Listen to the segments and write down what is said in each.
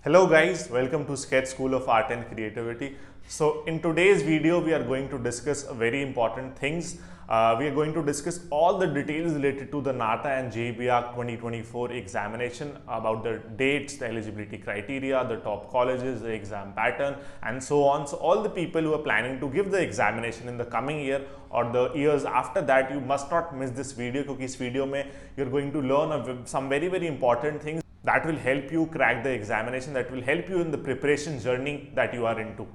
Hello guys, welcome to Sketch School of Art and Creativity. So in today's video we are going to discuss very important things. We are going to discuss all the details related to the NATA and JEE-BARC 2024 examination, about the dates, the eligibility criteria, the top colleges, the exam pattern and so on. So all the people who are planning to give the examination in the coming year or the years after that, you must not miss this video because इस video में you're going to learn some very important things that will help you crack the examination, that will help you in the preparation journey that you are into.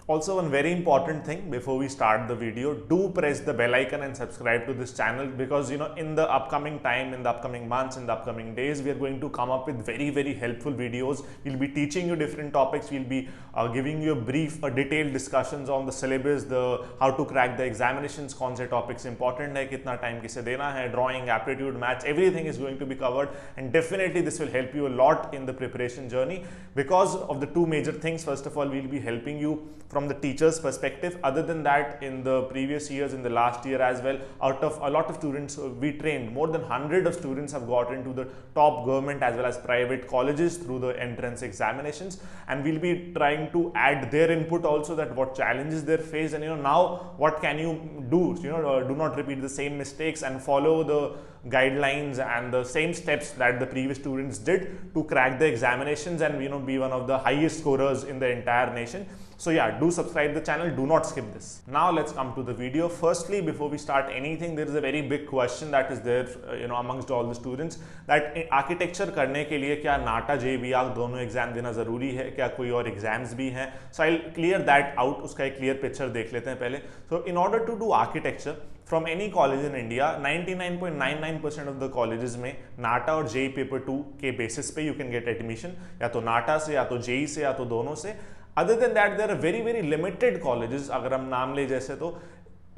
Also, one very important thing before we start the video, do press the bell icon and subscribe to this channel, because in the upcoming time, in the upcoming months, in the upcoming days, we are going to come up with very helpful videos. We'll be teaching you different topics. We'll be giving you a brief, detailed discussions on the syllabus, the how to crack the examinations, kaun se topics important hai, kitna time kise dena hai, drawing, aptitude, maths, everything is going to be covered, and definitely this will help you a lot in the preparation journey because of the two major things. First of all, we'll be helping you from the teacher's perspective. Other than that, in the previous years, in the last year as well, out of a lot of students we trained, more than 100 of students have got into the top government as well as private colleges through the entrance examinations, and we'll be trying to add their input also, that what challenges they face, and now what can you do, do not repeat the same mistakes and follow the guidelines and the same steps that the previous students did to crack the examinations and be one of the highest scorers in the entire nation. So yeah, do subscribe the channel, do not skip this. Now let's come to the video. Firstly, before we start anything, there is a very big question that is there amongst all the students, that architecture करने के लिए क्या नाटा JEE-BARC दोनों exam देना जरूरी है, क्या कोई और एग्जाम्स भी हैं? So I'll clear that out. उसका एक clear picture देख लेते हैं पहले. So in order to do architecture from any college in India, 99.99% of the colleges में नाटा और JEE पेपर 2 के बेसिस पे you can get admission, या तो नाटा से, या तो JEE से, या तो दोनों से. Other than that, there are very limited colleges. अगर हम नाम ले जैसे तो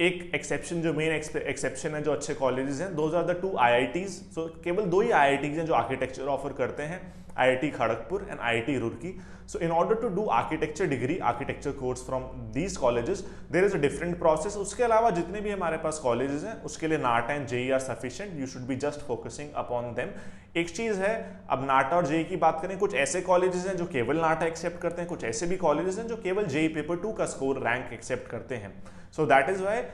एक एक्सेप्शन, जो मेन एक्सेप्शन है जो अच्छे कॉलेजेस हैं, those are the two IITs. So केवल दो ही IITs हैं जो आर्किटेक्चर ऑफर करते हैं, IIT Kharagpur and IIT Roorkee. So in order to do architecture degree, architecture course from these colleges, there is a different process. उसके अलावा जितने भी हमारे पास colleges हैं, उसके लिए NATA and JEE are sufficient. You should be just focusing upon them. एक चीज़ है, अब NATA और JEE की बात करें, कुछ ऐसे colleges हैं जो केवल NATA accept करते हैं, कुछ ऐसे भी colleges हैं जो केवल JEE पेपर 2 का score rank accept करते हैं. So that is why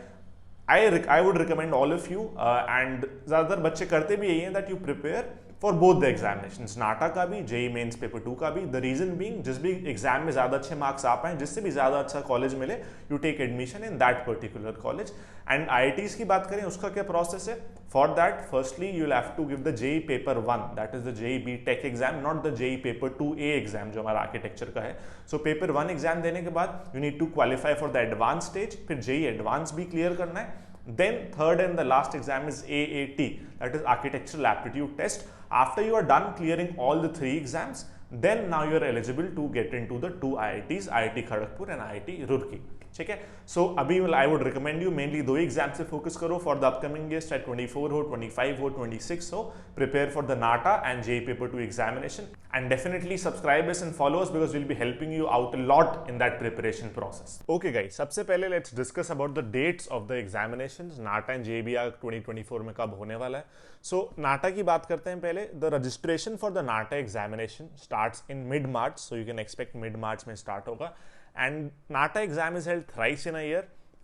I would recommend all of you and ज़्यादातर बच्चे करते भी यही हैं, that you prepare for both the examinations, नाटा का भी, JEE मेंस पेपर 2 का भी. द रीजन बीइंग, जिस भी एग्जाम में ज़्यादा अच्छे मार्क्स आ पाए, जिससे भी ज़्यादा अच्छा कॉलेज मिले, you take admission in that particular college. And IITs की बात करें, उसका क्या प्रोसेस है? For that, firstly you will have to give the JEE paper 1, that is the JEE B.Tech exam, not the JEE paper 2A exam जो हमारा architecture का है. सो पेपर 1 एग्जाम देने के बाद you need to qualify for the advance stage, फिर JEE advance भी clear करना है. Then third and the last exam is AAT, that is Architectural Aptitude Test. After you are done clearing all the three exams, then now you are eligible to get into the two IITs, IIT Kharagpur and IIT Roorkee. ठीक है. So अभी I would recommend you mainly दो exam से focus करो for the upcoming years, चाहे 24 हो, 25 हो, 26 हो. Prepare for the NATA and JEE paper 2 examination, and definitely subscribe us and follow us because will be helping you out a lot in that preparation process. Okay guys, सबसे पहले let's discuss about the dates of the examinations. NATA and JEE-BARC 2024 में कब होने वाला है. सो नाटा की बात करते हैं पहले. The registration for the NATA examination starts in mid March, so you can expect mid March में स्टार्ट होगा. And NATA exam is held thrice in a year.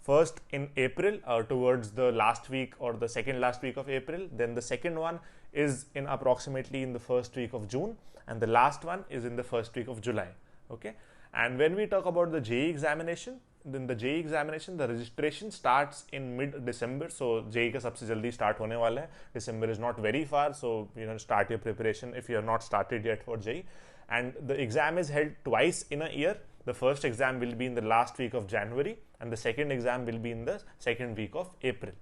First in April, towards the last week or the second last week of April. Then the second one is in approximately in the first week of June, and the last one is in the first week of July. Okay. And when we talk about the JEE examination, then the JEE examination, the registration starts in mid-December. So JEE का सबसे जल्दी start होने वाला है. December is not very far, so start your preparation if you have not started yet for JEE. And the exam is held twice in a year. The first exam will be in the last week of January and the second exam will be in the second week of April.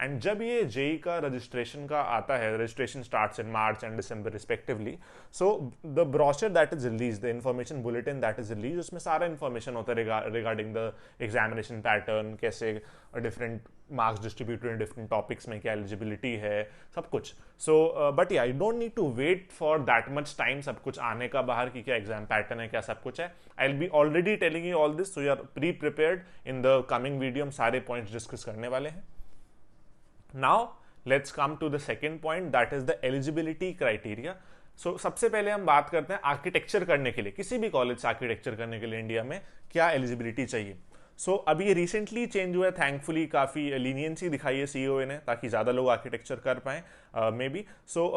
And जब ये JEE का registration का आता है, registration starts in March and December respectively, so the brochure that is release, the information bulletin that is release, उसमें सारा information होता है रिगार्डिंग द एग्जामिनेशन पैटर्न, कैसे different marks distributed in different topics में, क्या एलिजिबिलिटी है, सब कुछ. So but yeah you don't need to wait for that much time सब कुछ आने का बाहर कि क्या एग्जाम पैटर्न है, क्या सब कुछ है. I will be already telling you all this, so you are pre prepared. In the coming video हम सारे पॉइंट्स डिस्कस करने वाले हैं. Now let's come to the second point, that is the eligibility criteria. So सबसे पहले हम बात करते हैं आर्किटेक्चर करने के लिए, किसी भी कॉलेज से आर्किटेक्चर करने के लिए इंडिया में क्या एलिजिबिलिटी चाहिए. सो अभी ये रिसेंटली चेंज हुआ है, थैंकफुली काफ़ी लीनियंसी दिखाई है सीईओ ने, ताकि ज़्यादा लोग आर्किटेक्चर कर पाएँ may be. So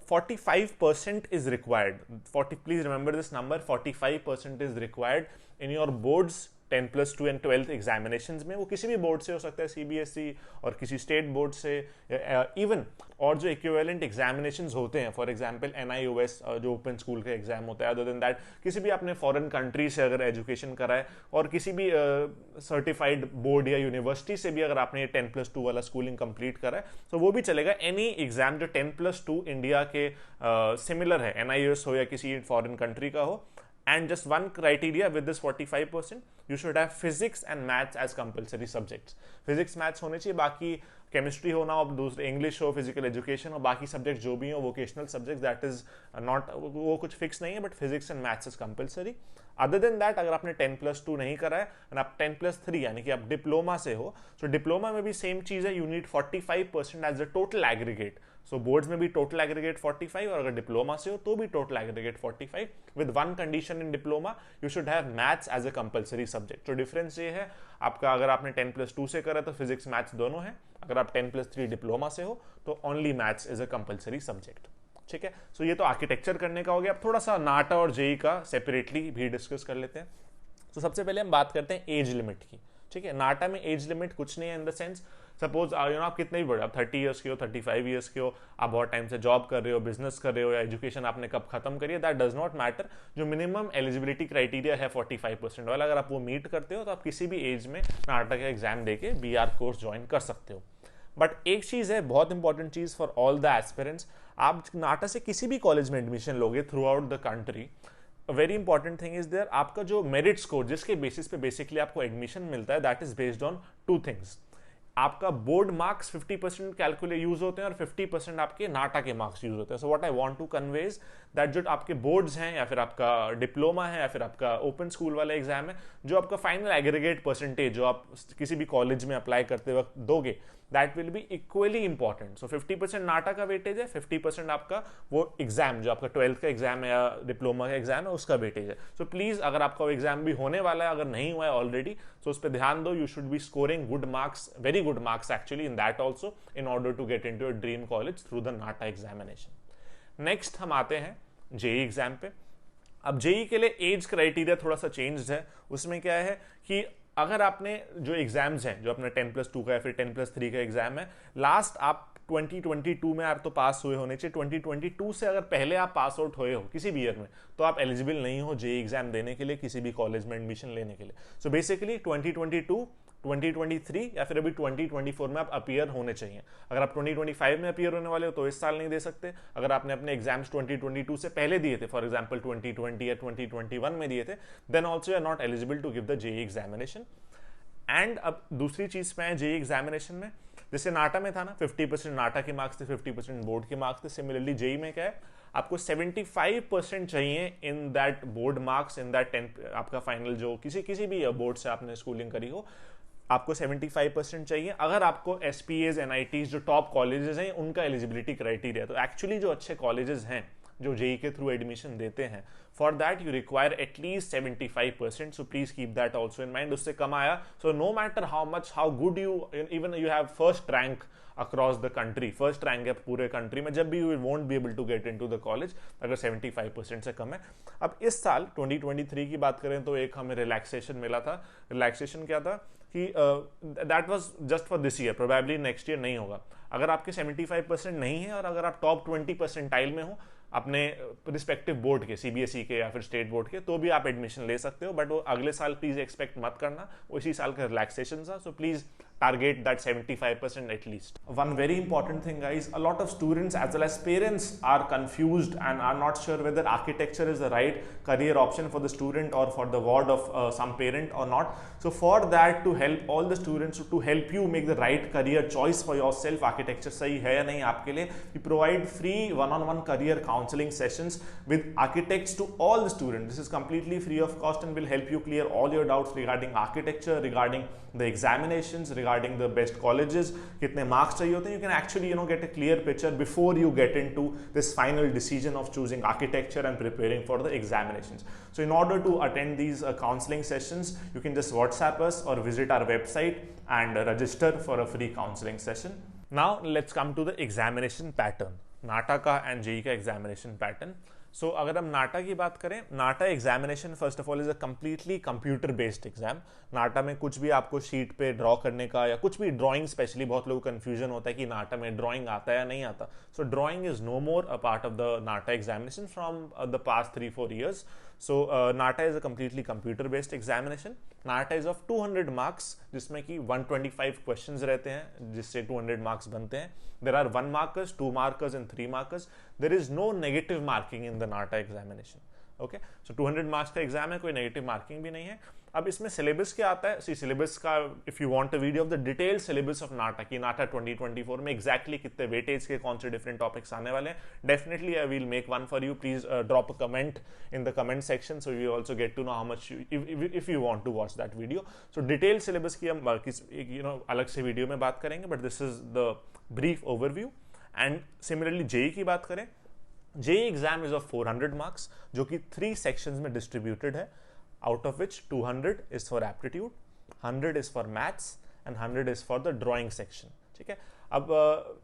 45% is required. 40, please remember this number, 45% is required in your boards 10+2 and 12th examinations में. वो किसी भी बोर्ड से हो सकता है, सीबीएसई और किसी स्टेट बोर्ड से, इवन और जो इक्विवेलेंट एग्जामिनेशंस होते हैं, फॉर एग्जांपल NIOS जो ओपन स्कूल का एग्जाम होता है, अदर देन दैट किसी भी आपने फॉरेन कंट्री से अगर एजुकेशन करा है और किसी भी सर्टिफाइड बोर्ड या यूनिवर्सिटी से भी अगर आपने 10+2 वाला स्कूलिंग कंप्लीट करा है, तो वो भी चलेगा. एनी एग्जाम जो 10+2 इंडिया के सिमिलर है, NIOS हो या किसी फॉरेन कंट्री का हो. And just one criteria with this 45%, you should have physics and maths as compulsory subjects. Physics maths होने चाहिए, बाकी केमिस्ट्री होना हो, दूसरे इंग्लिश हो, फिजिकल एजुकेशन हो, बाकी सब्जेक्ट जो भी हो, vocational subject, that is not, वो कुछ फिक्स नहीं है, but physics and maths is compulsory. Other than that अगर आपने 10+2 नहीं करा है और आप 10+3 यानी कि आप डिप्लोमा से हो, तो डिप्लोमा में भी सेम चीज है, you need 45% as the total aggregate. So boards में भी टोटल एग्रीगेट 45, और अगर डिप्लोमा से हो तो भी total aggregate 45, with one condition in diploma, you should have maths as a compulsory subject. तो डिफरेंस ये है आपका, अगर आपने 10+2 से करा तो फिजिक्स मैथ्स दोनों है, अगर आप 10+3 डिप्लोमा से हो तो only maths is a compulsory subject. ठीक है. सो ये तो आर्किटेक्चर करने का हो गया. अब थोड़ा सा नाटा और जेई का सेपरेटली भी डिस्कस कर लेते हैं. तो सबसे पहले हम बात करते हैं एज लिमिट की. ठीक है. नाटा में एज लिमिट कुछ नहीं है, इन द सेंस सपोज आप कितने भी बड़े, आप 30 ईयर्स के हो, 35 ईयर्स के हो, आप बहुत टाइम से जॉब कर रहे हो, बिजनेस कर रहे हो, या एजुकेशन आपने कब खत्म करी है, दैट डज नॉट मैटर. जो मिनिमम एलिजिबिलिटी क्राइटेरिया है 45% वाला, अगर आप वो मीट करते हो तो आप किसी भी एज में नाटा का एग्जाम देके BR कोर्स ज्वाइन कर सकते हो. बट एक चीज है, बहुत इंपॉर्टेंट चीज फॉर ऑल द एस्पिरेंट्स, आप नाटा से किसी भी कॉलेज में एडमिशन लोगे throughout the country, very important thing is there, आपका जो मेरिट स्कोर जिसके बेसिस पे बेसिकली आपको एडमिशन मिलता है, that is based on 2 things. आपका बोर्ड मार्क्स 50% कैलकुलेट यूज होते हैं और 50% आपके नाटा के मार्क्स यूज होते हैं. So what I want to convey is that जो आपके बोर्ड्स हैं, या फिर आपका डिप्लोमा है, या फिर आपका ओपन स्कूल वाला एग्जाम है, जो आपका फाइनल एग्रीगेट परसेंटेज जो आप किसी भी कॉलेज में अप्लाई करते वक्त दोगे, that will be equally important. So 50% NATA का वेटेज है, 50% आपका वो एग्जाम जो आपका 12th का एग्जाम है या डिप्लोमा का एग्जाम है उसका वेटेज है. सो प्लीज अगर आपका एग्जाम भी होने वाला है, अगर नहीं हुआ है ऑलरेडी, तो उस पर ध्यान दो. You should be scoring good marks, very good marks actually in that also, in order to get into your dream college through the NATA examination. Next हम आते हैं जेई एग्जाम पे. अब जेई के लिए एज क्राइटेरिया थोड़ा सा change है. उसमें क्या है कि अगर आपने जो एग्जाम्स हैं, जो अपने 10+2 का या फिर 10+3 का एग्जाम है, लास्ट आप 2022 में आप तो पास हुए होने चाहिए. 2022 से अगर पहले आप पास आउट हुए हो किसी भी ईयर में, तो आप एलिजिबल नहीं हो जेई एग्जाम देने के लिए, किसी भी कॉलेज में एडमिशन लेने के लिए. सो बेसिकली 2022, 2023 या फिर अभी 2024 में आप अपीयर होने चाहिए. अगर आप 2025 में अपीयर होने वाले हो तो इस साल नहीं दे सकते. अगर आपने अपने एग्जाम्स 2022 से पहले दिए थे, फॉर एग्जांपल 2020 या 2021 में दिए थे, then also you are not eligible to give the JEE examination. And अब दूसरी चीज में है जेई एग्जामिनेशन में, जैसे नाटा में था ना, 50% नाटा के मार्क्स थे, 50% बोर्ड के मार्क्स थे. सिमिलरली जेई में क्या है, आपको 75% चाहिए in that board marks, in that 10 आपका फाइनल जो किसी भी बोर्ड से आपने स्कूलिंग करी हो, आपको 75% चाहिए. अगर आपको SPAs NITs जो टॉप कॉलेजेस हैं उनका एलिजिबिलिटी क्राइटेरिया, तो एक्चुअली जो अच्छे कॉलेजेस हैं जो जेई के थ्रू एडमिशन देते हैं, for that you require at least 75%. So please keep that also in mind. उससे कम आया, so no matter how good you, even you have first rank across the country, first rank है पूरे country में, जब भी you won't be able to get into the college अगर 75% से कम है. अब इस साल 2023 की बात करें तो एक हमें रिलैक्सेशन मिला था. रिलैक्सेशन क्या था कि that was just for this year, probably next year नहीं होगा. अगर आपके 75% नहीं है और अगर आप टॉप 20% में हो अपने रिस्पेक्टिव बोर्ड के, सीबीएसई के या फिर स्टेट बोर्ड के, तो भी आप एडमिशन ले सकते हो. बट वो अगले साल प्लीज एक्सपेक्ट मत करना, वो इसी साल का रिलैक्सेशन था. So please target that 75% at least. One very important thing, guys, a lot of students as well as parents are confused and are not sure whether architecture is the right career option for the student or for the ward of some parent or not. So for that, to help all the students, to help you make the right career choice for yourself, architecture सही है या नहीं आपके लिए, we provide free one-on-one career counseling sessions with architects to all the students. This is completely free of cost and will help you clear all your doubts regarding architecture, regarding the examinations, regarding the best colleges, kitne marks chahiye hote hain. You can actually get a clear picture before you get into this final decision of choosing architecture and preparing for the examinations. So in order to attend these counseling sessions, you can just WhatsApp us or visit our website and register for a free counseling session. Now let's come to the examination pattern, नाटा का and JEE का examination pattern. सो अगर हम नाटा की बात करें, NATA examination first of all is a completely computer based exam. NATA में कुछ भी आपको शीट पे ड्रॉ करने का या कुछ भी ड्राइंग, स्पेशली बहुत लोगों को कंफ्यूजन होता है कि नाटा में ड्राइंग आता है या नहीं आता. So drawing is no more a part of the NATA examination from the past 3-4 years. So NATA is a completely computer based examination. NATA is of 200 marks, जिसमें कि 125 questions रहते हैं, जिससे 200 marks बनते हैं. There are 1 markers, 2 markers and 3 markers. There is no negative marking in the NATA examination. Okay, so 200 marks का exam है, कोई नेगेटिव मार्किंग भी नहीं है. अब इसमें सिलेबस क्या आता है? सी सिलेबस का, if you want a video of the detail syllabus of NATA की नाटा 2024 में एग्जैक्टली कितने वेटेज के कौन से डिफरेंट टॉपिक्स आने वाले हैं, definitely I will make one for you. Please drop a comment in the comment section so you also get to know how much if you want to watch that video. So detail syllabus की हम अलग से video में बात करेंगे, but this is the brief overview. And similarly JEE की बात करें, JEE exam is of 400 marks, जो कि 3 सेक्शंस में डिस्ट्रीब्यूटेड है, out of which 200 is for aptitude, 100 is for maths and 100 is for the drawing section. ठीक है, अब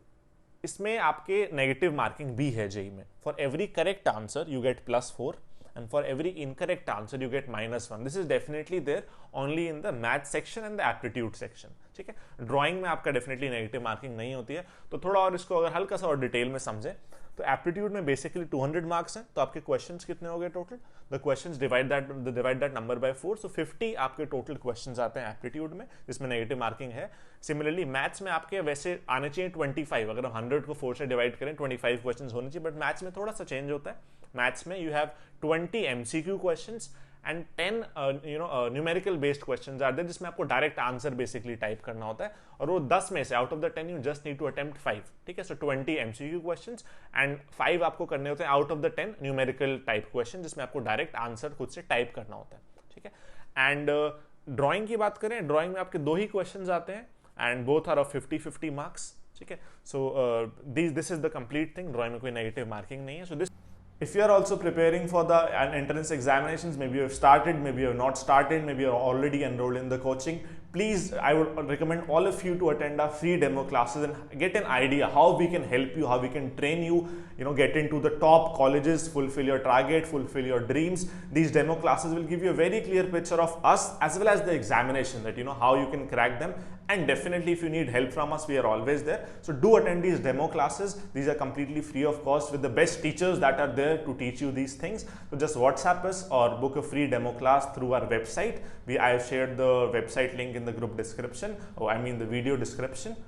इसमें आपके नेगेटिव मार्किंग भी है JEE में. For every correct answer you get +4 and for every incorrect answer you get -1. This is definitely there only in the math section and the aptitude section. ठीक है, ड्राइंग में आपका डेफिनेटली नेगेटिव मार्किंग नहीं होती है. तो थोड़ा और इसको अगर हल्का सा और डिटेल में समझे तो एप्टीट्यूड में बेसिकली 200 मार्क्स हैं, तो आपके क्वेश्चंस कितने हो गए total? The questions divide that number by 4, सो 50 आपके टोटल क्वेश्चंस आते हैं एप्टीट्यूड में, जिसमें नेगेटिव मार्किंग है. सिमिलरली मैथ्स में आपके वैसे आने चाहिए 25, अगर हम 100 को 4 से डिवाइड करें 25 क्वेश्चंस होने चाहिए, बट मैथ्स में थोड़ा सा चेंज होता है. मैथ्स में you have 20 MCQ questions and 10 numerical based questions are there, जिसमें आपको डायरेक्ट आंसर बेसिकली टाइप करना होता है, और वो 10 में से out of the 10 you just need to attempt 5. ठीक है, सो 20 MCQ क्वेश्चंस एंड 5 आपको करने होते हैं out of the 10 numerical type question, जिसमें आपको डायरेक्ट आंसर खुद से टाइप करना होता है. ठीक है, एंड ड्राइंग की बात करें, ड्राइंग में आपके 2 ही क्वेश्चन आते हैं and both are of 50-50 marks. ठीक है, so this is the complete thing. Drawing में कोई नेगेटिव मार्किंग नहीं है. So this, if you are also preparing for the entrance examinations, maybe you have started, maybe you have not started, maybe you are already enrolled in the coaching, please, I would recommend all of you to attend our free demo classes and get an idea how we can help you, how we can train you, get into the top colleges, fulfill your target, fulfill your dreams. These demo classes will give you a very clear picture of us as well as the examination, that how you can crack them. And definitely if you need help from us, we are always there. So do attend these demo classes. These are completely free of cost with the best teachers that are there to teach you these things. So just WhatsApp us or book a free demo class through our website. I have shared the website link in the group description, the video description.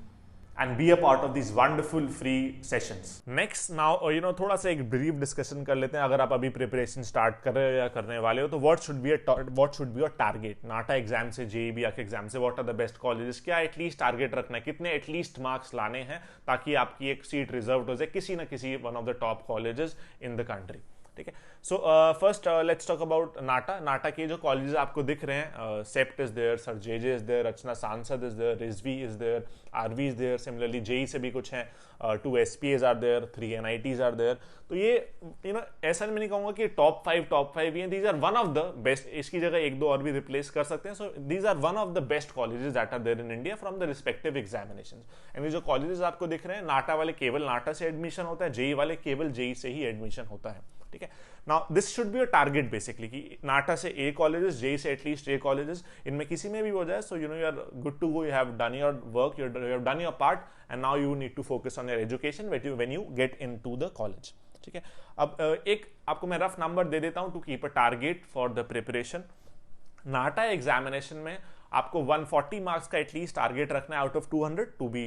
And be a part of these wonderful free sessions. Next, now थोड़ा सा एक brief discussion कर लेते हैं. अगर आप अभी preparation start कर रहे हो या करने वाले हो, तो what should be your target NATA exam से, JEE के एग्जाम से. What are the best colleges, क्या एटलीस्ट टारगेट रखना है, कितने एटलीस्ट मार्क्स लाने हैं ताकि आपकी एक सीट रिजर्व हो जाए किसी ना किसी one of the top colleges in the country. ठीक है, so first let's talk about NATA के जो कॉलेजेस आपको दिख रहे हैं, CEPT is there, sir JJ is there, Rachana Sansad is there, Rizvi is there, RV is there. Similarly JEE से भी कुछ हैं, 2 SPAs are there, 3 NITs are there. तो ये ऐसा मैं नहीं कहूंगा कि टॉप 5 ही हैं. These are one of the best. इसकी जगह 1-2 और भी रिप्लेस कर सकते हैं. So these are one of the best colleges that are there in India from the respective examinations. And ये जो कॉलेजेस आपको दिख रहे हैं, नाटा वाले केवल नाटा से एडमिशन होता है, JEE वाले केवल JEE से ही एडमिशन होता है. ठीक है, now this should be a target basically कि नाटा से A कॉलेजेस, JEE से एटलीस्ट A कॉलेजेस, इनमें किसी में भी हो जाए. So you are good to go, you have done your work, you have done your part, and now you need to focus on your education when you get into the college. ठीक है, अब एक आपको मैं rough number दे देता हूं to keep a target for the preparation. NATA examination में आपको 140 मार्क्स का एटलीस्ट टारगेट रखना है out of 200 to be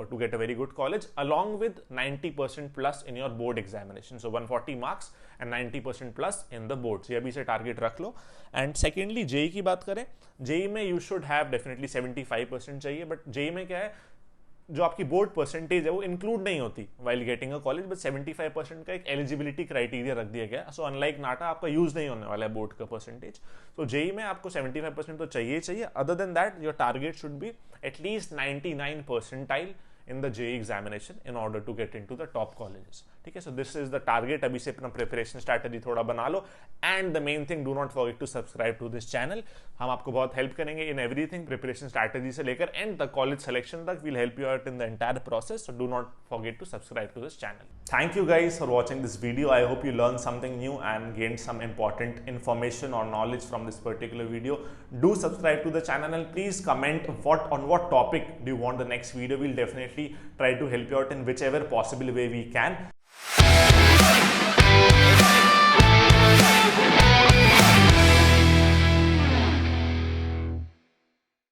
to get a very good college along with 90% plus in your board examination. So 140 marks and 90% plus in the board. ये अभी से target रख लो. And secondly JEE की बात करें, जेई में यू शुड हैव डेफिनेटली 75% चाहिए. But JEE में क्या है, जो आपकी बोर्ड परसेंटेज है वो इंक्लूड नहीं होती while getting a college, but 75% का एक एलिजिबिलिटी क्राइटेरिया रख दिया गया. सो अनलाइक नाटा आपका यूज नहीं होने वाला है बोर्ड का परसेंटेज. तो जेई में आपको 75% तो चाहिए. Other than that your target should be at least 99 percentile in the JEE examination in order to get into the top colleges. ठीक है, so this is the target. अभी से अपना preparation strategy थोड़ा बना लो. And the main thing, do not forget to subscribe to this channel. हम आपको बहुत help करेंगे in everything, preparation strategy से लेकर end the college selection तक. We'll help you out in the entire process. So do not forget to subscribe to this channel. Thank you guys for watching this video. I hope you learned something new and gained some important information or knowledge from this particular video. Do subscribe to the channel and please comment on what topic do you want the next video. We'll definitely try to help you out in whichever possible way we can.